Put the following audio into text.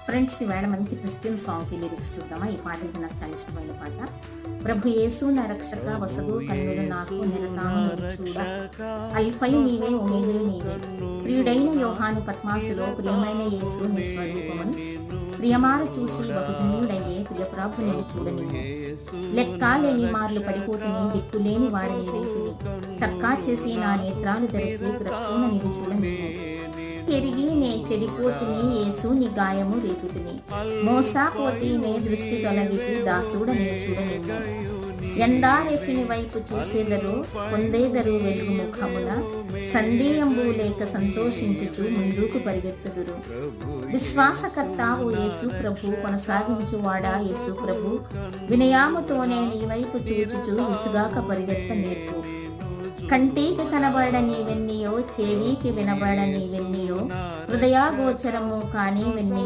Friends, ఈవేళ మంచి Christian సాంగ్‌కి లిరిక్స్ చూద్దామా? ఈ పాట అయితే నాకు చాలా ఇష్టమైన పాట. ప్రభు యేసు నా రక్షక వసగు కన్నులు నాకు నిరతాము చూడ అల్ఫై నీవే ఒమేగయు నీవే ప్రియుడైన యోహాను పద్మాసులో ప్రియమైన యేసు నీ స్వరూపమును ప్రియమార చూసి బహుధన్యుడయ్యే ప్రియప్రాభు నేను చూడనివ్వు. లెక్కాలేని మార్లు పడిపోతుని దిక్కులేని వాడని రీతిని చక్కా చేసి నా నేత్రాలు తెరచి క్రక్కున నిన్ను చూడనివ్వు. ఎరిగి నే చెడిపోతుని యేసు నీ గాయము రేపుతుని మోసాపోతి నే దృష్టి తొలగితి దాసుడ నేను చూడనివ్వు. ఎండారేసుని వైపు చూసేదరు పొందేదరు వెలుగు ముఖమున సందేహంబు లేక సంతోషించుచు ముందుకు పరిగెత్తుదురు. విశ్వాసకర్తావు యేసు ప్రభు, కొనసాగించువాడా యేసు ప్రభు, వినయాముతోనే నీ వైపు చూచుచు విసుగాక పరిగెత్త నేర్పు. కంటికి కనబడని వెన్నీయో చెవికి వినబడని వెన్నీయో హృదయాగోచరము కాని వెన్నీయో